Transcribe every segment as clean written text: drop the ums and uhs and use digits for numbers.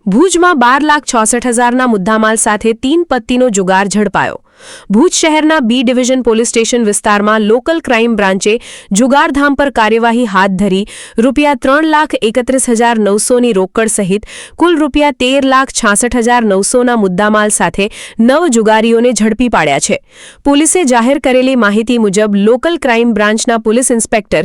ભુજમાં 12,66,000ના મુદ્દામાલ સાથે 3 પત્તીનો જુગાર ઝડપાયો. ભુજ શહેરના બી ડિવિઝન પોલીસ સ્ટેશન વિસ્તારમાં લોકલ ક્રાઇમ બ્રાન્ચે જુગારધામ પર કાર્યવાહી હાથ ધરી ₹3,31,900ની રોકડ સહિત કુલ ₹13,66,900ના મુદ્દામાલ સાથે 9 જુગારીઓને ઝડપી પાડ્યા છે. પોલીસે જાહેર કરેલી માહિતી મુજબ લોકલ ક્રાઇમ બ્રાન્ચના police inspector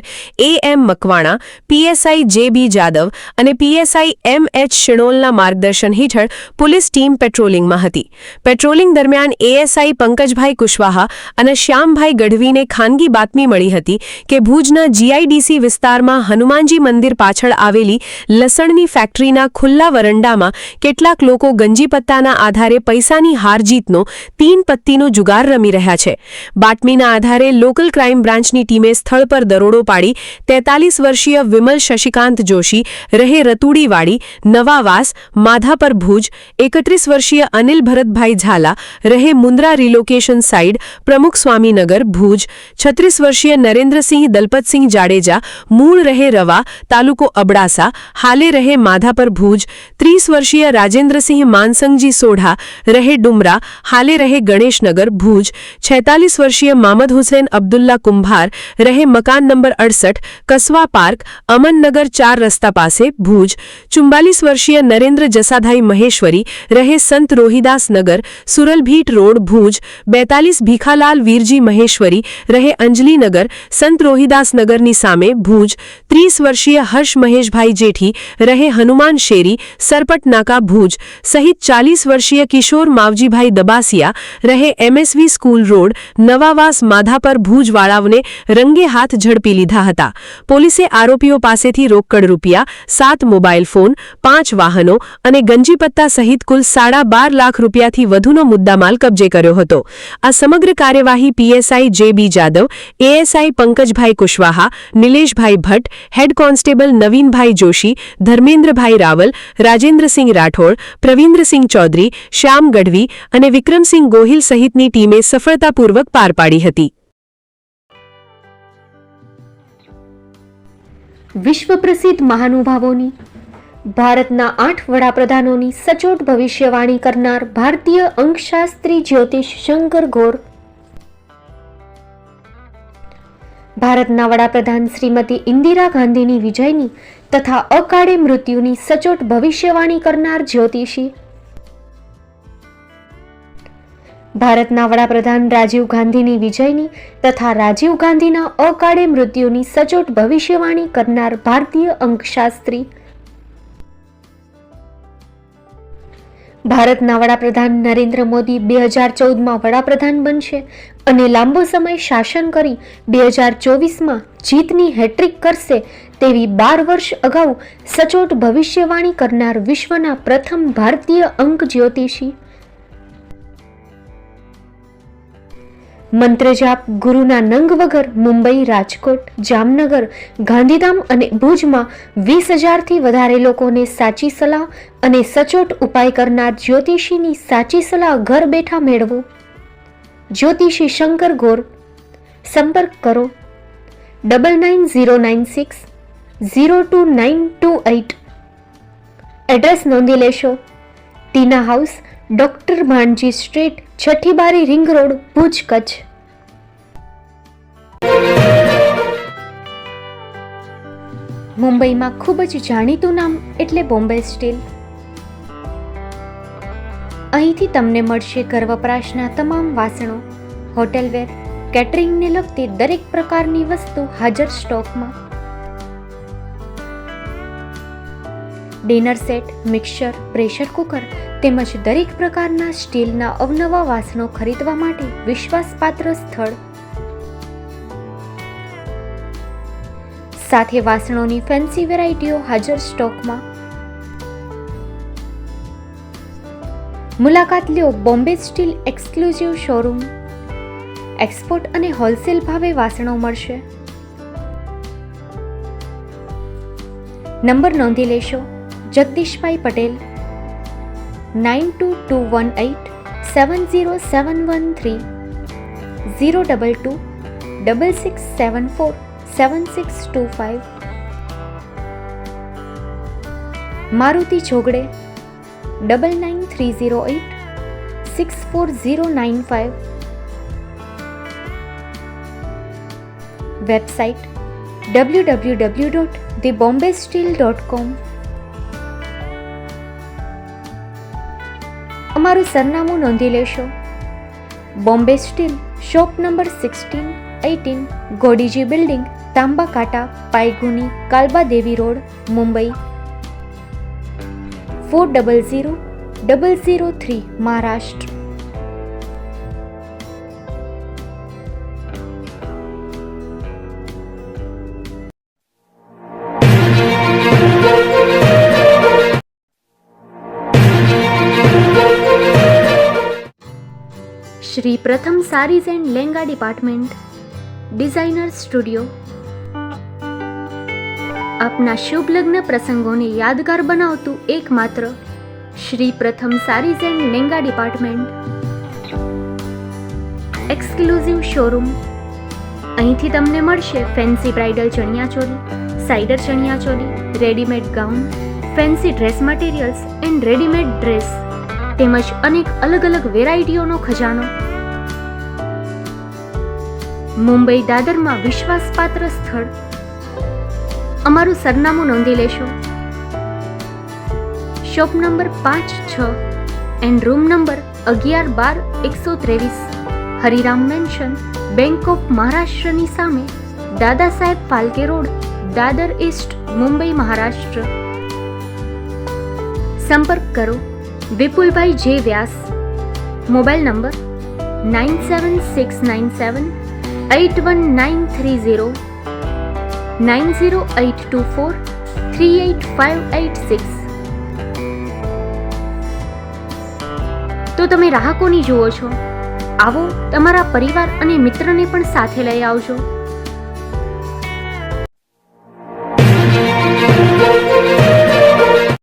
A.M. Makwana, PSI જે.બી. જાદવ અને પીએસઆઈ M.H. શિણોલના માર્ગદર્શન હેઠળ પોલીસ ટીમ પેટ્રોલિંગમાં હતી. પેટ્રોલિંગ દરમિયાન એએસઆઈ પંકજભાઈ કુશવાહા અને શ્યામભાઈ ગઢવીને ખાનગી બાતમી મળી હતી કે ભુજના જીઆઈડીસી વિસ્તારમાં હનુમાનજી મંદિર પાછળ આવેલી લસણની ફેક્ટરીના ખુલ્લા વરંડામાં કેટલાક લોકો ગંજીપત્તાના આધારે પૈસાની હારજીતનો 3 પત્તીનો જુગાર રમી રહ્યા છે. બાતમીના આધારે લોકલ ક્રાઇમ બ્રાન્ચની ટીમે સ્થળ પર દરોડો પાડી 43 વર્ષીય વિમલ શશિકાંત જોશી રહે રતુડીવાડી નવાવાસ માધાપર ભુજ, 31 વર્ષીય અનિલ ભરતભાઈ ઝાલા રહે મુન્દ્રા રિલોકેશન સાઇડ પ્રમુખ સ્વામીનગર ભુજ, 36 વર્ષીય નરેન્દ્રસિંહ દલપતસિંહ જાડેજા મૂળ રહે રવા તાલુકો અબડાસા હાલે રહે માધાપર ભુજ, 30 વર્ષીય રાજેન્દ્રસિંહ માનસંગજી સોઢા રહે ડુમરા હાલે રહે ગણેશનગર ભુજ, 46 વર્ષીય મામદ હુસૈન અબ્દુલ્લા કુંભાર રહે મકાન નંબર 68 કસવા પાર્ક અમનનગર 4 રસ્તા પાસે ભુજ, 44 વર્ષીય નરેન્દ્ર જસાધાઈ મહેશ્વરી રહે સંત રોહિદાસ નગર સુરલભીટ રોડ ભુજ, 42 ભીખાલાલ વીરજી મહેશ્વરી રહે અંજલીનગર સંત રોહિદાસ નગરની સામે ભુજ, 30 વર્ષીય હર્ષ મહેશભાઈ જેઠી રહે હનુમાન શેરી સરપટ નાકા ભુજ સહિત 40 વર્ષીય કિશોર માવજીભાઈ દબાસિયા રહે MSV school road Navavas Madhapar ભુજવાળાઓને રંગે હાથ ઝડપી લીધા હતા. પોલીસે આરોપીઓ પાસેથી રોકડ ₹7 મોબાઈલ ફોન, 5 વાહનો અને ગંજીપત્તા સહિત કુલ ₹12.5 લાખ રૂપિયાથી વધુનો મુદ્દામાલ કબજે કર્યો હતો. આ સમગ્ર કાર્યવાહી પીએસઆઈ જે.બી. જાદવ, એએસઆઈ પંકજભાઈ કુશવાહા, નિલેશભાઈ ભટ્ટ, હેડ કોન્સ્ટેબલ નવીનભાઈ જોશી, ધર્મેન્દ્રભાઈ રાવલ, રાજેન્દ્રસિંહ રાઠોડ, પ્રવીન્દ્રસિંહ ચૌધરી, શ્યામ ગઢવી અને વિક્રમસિંહ ગોહિલ સહિતની ટીમે સફળતાપૂર્વક પાર પાડી હતી. વિશ્વ પ્રસિદ્ધ મહાનુભાવોની, ભારતના 8 વડાપ્રધાનોની સચોટ ભવિષ્યવાણી કરનાર ભારતીય અંકશાસ્ત્રી જ્યોતિષ શંકર ગોર, ભારતના વડાપ્રધાન શ્રીમતી ઇન્દિરા ગાંધીની વિજયની તથા અકાળે મૃત્યુની સચોટ ભવિષ્યવાણી કરનાર જ્યોતિષી, ભારતના વડાપ્રધાન રાજીવ ગાંધીની વિજયની તથા રાજીવ ગાંધીના અકાળે મૃત્યુની સચોટ ભવિષ્યવાણી કરનાર ભારતીય અંકશાસ્ત્રી, ભારતના વડાપ્રધાન નરેન્દ્ર મોદી 2014માં વડાપ્રધાન બનશે અને લાંબો સમય શાસન કરી 2024માં જીતની હેટ્રિક કરશે તેવી 12 વર્ષ અગાઉ સચોટ ભવિષ્યવાણી કરનાર વિશ્વના પ્રથમ ભારતીય અંક જ્યોતિષી, મંત્રજાપ ગુરુના નંગ વગર મુંબઈ, રાજકોટ, જામનગર, ગાંધીધામ અને ભુજમાં 20,000થી વધારે લોકોને સાચી સલાહ અને સચોટ ઉપાય કરનાર જ્યોતિષીની સાચી સલાહ ઘર બેઠા મેળવો. જ્યોતિષી શંકર ગોર. સંપર્ક કરો 9909602928. એડ્રેસ નોંધી લેશો. ટીના હાઉસ, ડોક્ટર ભાણજી સ્ટ્રીટ, છઠ્ઠી બારી રિંગ રોડ, ભુજ, કચ્છ. મુંબઈમાં ખૂબ જ જાણીતું નામ એટલે બોમ્બે સ્ટીલ. અહીંથી તમને મળશે ઘર વપરાશના તમામ વાસણો, હોટેલવેર, કેટરિંગને લગતી દરેક પ્રકારની વસ્તુ હાજર સ્ટોકમાં. Dinner set, mixer, pressure cooker તેમજ દરેક પ્રકારના સ્ટીલના અવનવા વાસણો ખરીદવા માટે વિશ્વાસપાત્ર સ્થળ. સાથે વાસણોની ફેન્સી વેરાયટીઓ હાજર સ્ટોકમાં. મુલાકાત લ્યો Bombay steel exclusive showroom. Export અને હોલસેલ ભાવે વાસણો મળશે. નંબર નોંધી લેશો. જગદીશભાઈ પટેલ 9221870713 02266747625. મારુતિ જોગડે 9930864095. Website www.thebombasteel.com. અમારું સરનામું નોંધી લેશો. Bombay steel, shop number 16-18, Godiji building, Tamba Kanta, Pydhonie, Kalba Devi road, Mumbai 400003, Maharashtra. Shri Pratham sarees and Lenga department, designer studio. આપના શુભ લગ્ન પ્રસંગોને યાદગાર બનાવતું એકમાત્ર Shri Pratham sarees and Lenga department. Exclusive showroom. અહીંથી તમને મળશે fancy bridal chaniya choli, cider chaniya choli, readymade gown, fancy dress materials and readymade dress તેમજ અનેક અલગ અલગ વેરાયટીઓનો ખજાનો. મુંબઈ દાદરમાં વિશ્વાસપાત્ર સ્થળ. અમારું સરનામું નોંધી લેશો. Shop number 5-6 and room number 11-12-123, Hariram mansion, bank of મહારાષ્ટ્રની સામે, દાદા સાહેબ ફાલ્કે રોડ, દાદર ઈસ્ટ, મુંબઈ, મહારાષ્ટ્ર. સંપર્ક કરો વિપુલભાઈ જે વ્યાસ. Mobile number 9769781930, 9082438586. તો તમે રાહ કોની જુઓ છો? આવો, તમારા પરિવાર અને મિત્રને પણ સાથે લઈ આવજો.